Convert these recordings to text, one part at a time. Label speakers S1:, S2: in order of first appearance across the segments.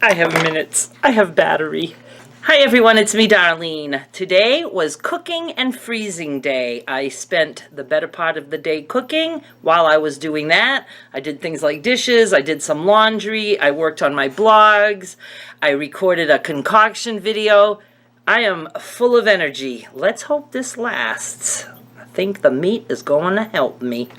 S1: I have minutes. I have battery. Hi everyone, it's me, Darlene. Today was cooking and freezing day. I spent the better part of the day cooking. While I was doing that, I did things like dishes, I did some laundry, I worked on my blogs, I recorded a concoction video. I am full of energy. Let's hope this lasts. I think the meat is going to help me.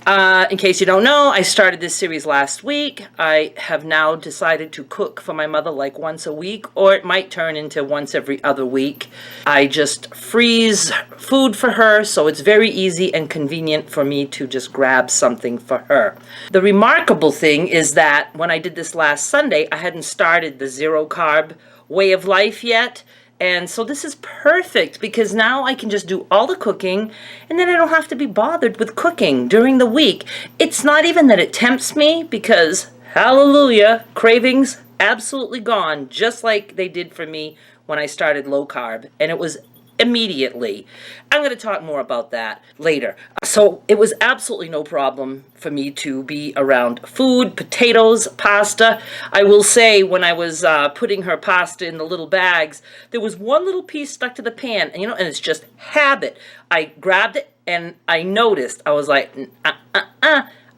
S1: In case you don't know, I started this series last week. I have now decided to cook for my mother like once a week, or it might turn into once every other week. I just freeze food for her, so it's very easy and convenient for me to just grab something for her. The remarkable thing is that when I did this last Sunday, I hadn't started the zero carb way of life yet. And so this is perfect because now I can just do all the cooking and then I don't have to be bothered with cooking during the week. It's not even that it tempts me because, hallelujah, cravings absolutely gone, just like they did for me when I started low carb. And it was immediately. I'm going to talk more about that later. So it was absolutely no problem for me to be around food, potatoes, pasta. I will say when I was putting her pasta in the little bags, there was one little piece stuck to the pan, and and it's just habit. I grabbed it and I noticed. I was like,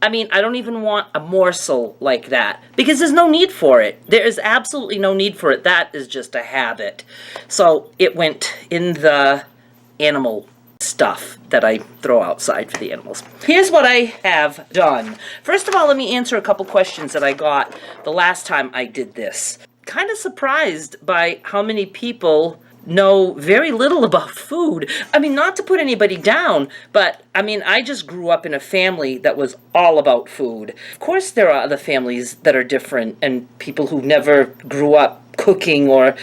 S1: I mean, I don't even want a morsel like that because there's no need for it. There is absolutely no need for it. That is just a habit. So it went in the animal stuff that I throw outside for the animals. Here's what I have done. First of all, let me answer a couple questions that I got the last time I did this. Kind of surprised by how many people know very little about food. I mean, not to put anybody down, but I mean, I just grew up in a family that was all about food. Of course, there are other families that are different and people who never grew up cooking or,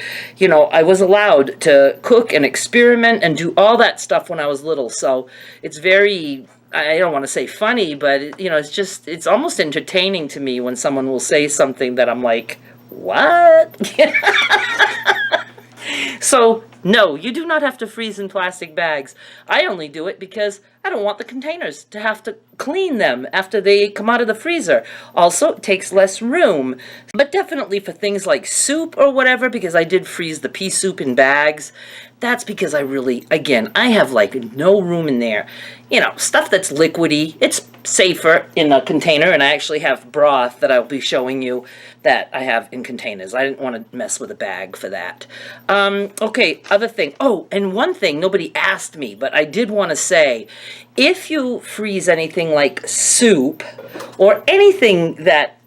S1: I was allowed to cook and experiment and do all that stuff when I was little. So it's very, I don't want to say funny, but it's almost entertaining to me when someone will say something that I'm like, what? So, no, you do not have to freeze in plastic bags. I only do it because I don't want the containers to have to clean them after they come out of the freezer. Also, it takes less room. But definitely for things like soup or whatever, because I did freeze the pea soup in bags, that's because I really, again, I have like no room in there. Stuff that's liquidy, it's safer in a container, and I actually have broth that I'll be showing you that I have in containers. I didn't want to mess with a bag for that. Okay, other thing. Oh, and one thing nobody asked me, but I did want to say, if you freeze anything like soup or anything that,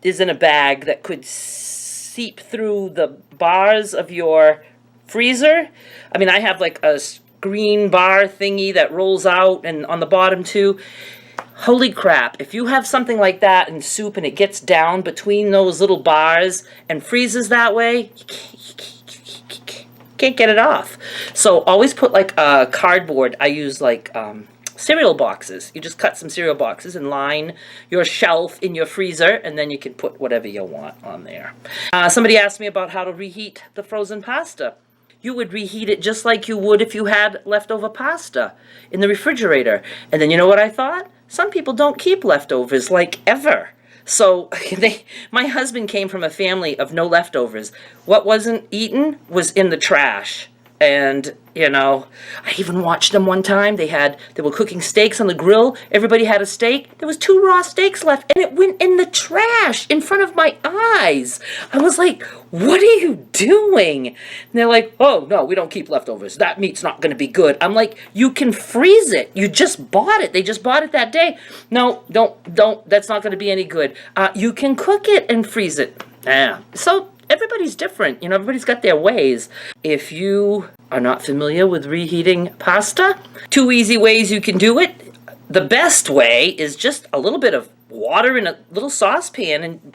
S1: is in a bag that could seep through the bars of your freezer. I mean, I have like a green bar thingy that rolls out and on the bottom too. Holy crap, if you have something like that in soup and it gets down between those little bars and freezes that way, you can't get it off. So always put like a cardboard. I use like cereal boxes. You just cut some cereal boxes and line your shelf in your freezer, and then you can put whatever you want on there. Somebody asked me about how to reheat the frozen pasta. You would reheat it just like you would if you had leftover pasta in the refrigerator. And then you know what I thought? Some people don't keep leftovers like ever. So my husband came from a family of no leftovers. What wasn't eaten was in the trash. And, I even watched them one time. They were cooking steaks on the grill. Everybody had a steak. There was 2 raw steaks left, and it went in the trash in front of my eyes. I was like, what are you doing? And they're like, oh, no, we don't keep leftovers. That meat's not going to be good. I'm like, you can freeze it. You just bought it. They just bought it that day. No, don't. That's not going to be any good. You can cook it and freeze it. Yeah. So everybody's different. Everybody's got their ways. If you are not familiar with reheating pasta, 2 easy ways you can do it. The best way is just a little bit of water in a little saucepan and,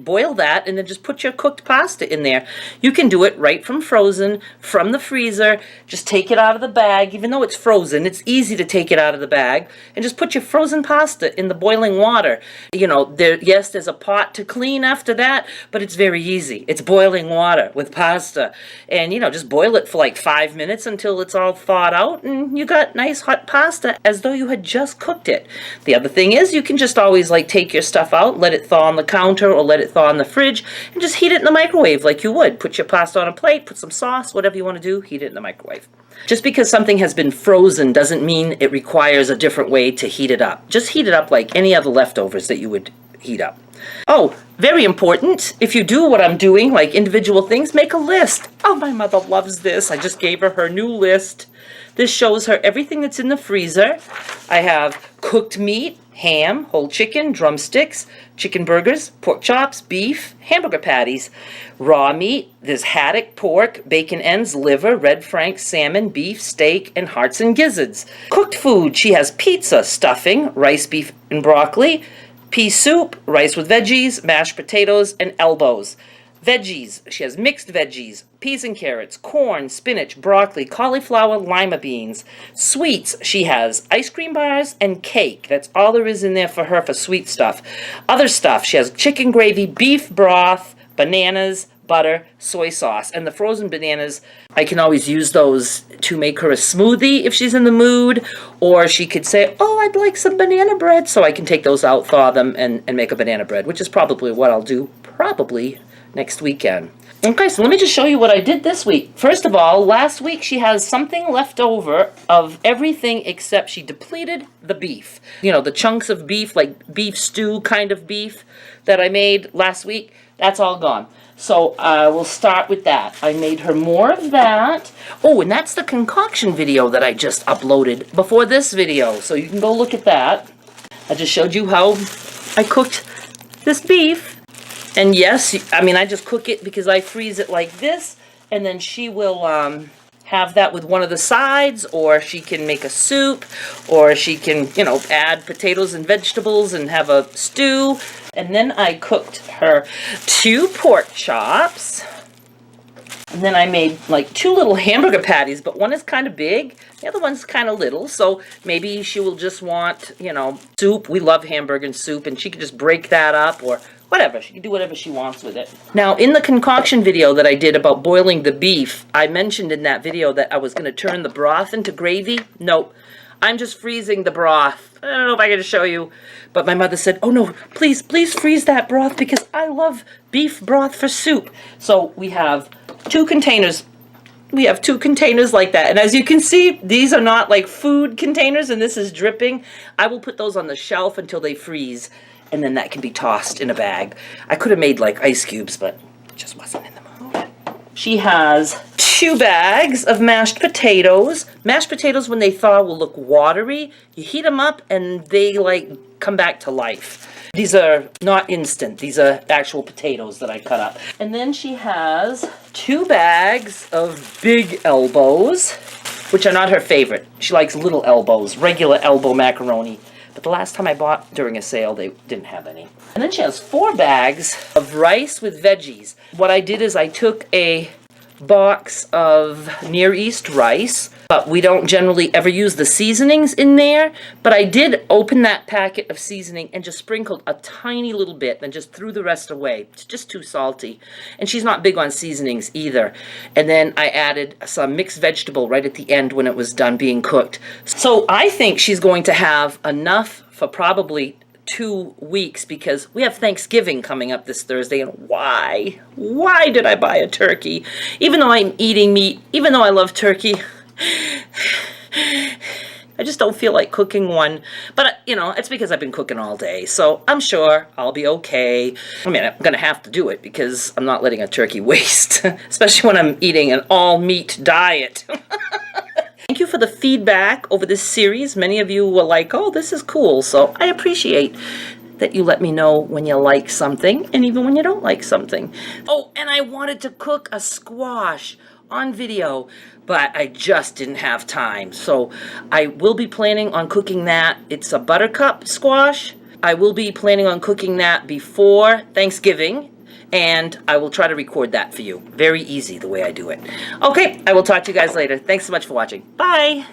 S1: boil that and then just put your cooked pasta in there. You can do it right from frozen, from the freezer. Just take it out of the bag. Even though it's frozen, it's easy to take it out of the bag and just put your frozen pasta in the boiling water. Yes, there's a pot to clean after that, but it's very easy. It's boiling water with pasta. And, just boil it for like 5 minutes until it's all thawed out and you got nice hot pasta as though you had just cooked it. The other thing is you can just always like take your stuff out, let it thaw on the counter counter or let it thaw in the fridge and just heat it in the microwave like you would. Put your pasta on a plate, put some sauce, whatever you want to do, heat it in the microwave. Just because something has been frozen doesn't mean it requires a different way to heat it up. Just heat it up like any other leftovers that you would heat up. Oh, very important, if you do what I'm doing, like individual things, make a list. Oh, my mother loves this. I just gave her new list. This shows her everything that's in the freezer. I have cooked meat, ham, whole chicken, drumsticks, chicken burgers, pork chops, beef, hamburger patties. Raw meat, there's haddock, pork, bacon ends, liver, red frank, salmon, beef, steak, and hearts and gizzards. Cooked food, she has pizza, stuffing, rice, beef, and broccoli, pea soup, rice with veggies, mashed potatoes, and elbows. Veggies, she has mixed veggies, peas and carrots, corn, spinach, broccoli, cauliflower, lima beans. Sweets, she has ice cream bars and cake. That's all there is in there for her for sweet stuff. Other stuff, she has chicken gravy, beef broth, bananas, butter, soy sauce. And the frozen bananas, I can always use those to make her a smoothie if she's in the mood. Or she could say, oh, I'd like some banana bread. So I can take those out, thaw them, and make a banana bread, which is probably what I'll do, probably next weekend. Okay, so let me just show you what I did this week. First of all, last week she has something left over of everything except she depleted the beef. You know, the chunks of beef, like beef stew kind of beef that I made last week, that's all gone. So I will start with that. I made her more of that. Oh, and that's the concoction video that I just uploaded before this video. So you can go look at that. I just showed you how I cooked this beef. And yes, I mean, I just cook it because I freeze it like this, and then she will have that with one of the sides, or she can make a soup, or she can, you know, add potatoes and vegetables and have a stew. And then I cooked her 2 pork chops. And then I made like 2 little hamburger patties, but one is kind of big, the other one's kind of little, so maybe she will just want, you know, soup. We love hamburger and soup, and she could just break that up, or whatever. She can do whatever she wants with it. Now, in the concoction video that I did about boiling the beef, I mentioned in that video that I was going to turn the broth into gravy. Nope. I'm just freezing the broth. I don't know if I can show you, but my mother said, oh no, please, please freeze that broth because I love beef broth for soup. So we have 2 containers. We have 2 containers like that. And as you can see, these are not like food containers, and this is dripping. I will put those on the shelf until they freeze, and then that can be tossed in a bag. I could have made like ice cubes, but it just wasn't in the mood. She has 2 bags of mashed potatoes. Mashed potatoes, when they thaw, will look watery. You heat them up and they like come back to life. These are not instant. These are actual potatoes that I cut up. And then she has 2 bags of big elbows, which are not her favorite. She likes little elbows, regular elbow macaroni. But the last time I bought during a sale, they didn't have any. And then she has 4 bags of rice with veggies. What I did is I took a box of Near East rice, but we don't generally ever use the seasonings in there. But I did open that packet of seasoning and just sprinkled a tiny little bit and just threw the rest away. It's just too salty. And she's not big on seasonings either. And then I added some mixed vegetable right at the end when it was done being cooked. So I think she's going to have enough for probably 2 weeks, because we have Thanksgiving coming up this Thursday, and why did I buy a turkey? Even though I'm eating meat, even though I love turkey, I just don't feel like cooking one. But, you know, it's because I've been cooking all day, so I'm sure I'll be okay. I mean, I'm going to have to do it because I'm not letting a turkey waste, especially when I'm eating an all-meat diet. Thank you for the feedback over this series. Many of you were like, oh, this is cool. So I appreciate that you let me know when you like something and even when you don't like something. Oh, and I wanted to cook a squash on video, but I just didn't have time. So I will be planning on cooking that. It's a buttercup squash. I will be planning on cooking that before Thanksgiving. And I will try to record that for you. Very easy the way I do it. Okay, I will talk to you guys later. Thanks so much for watching. Bye!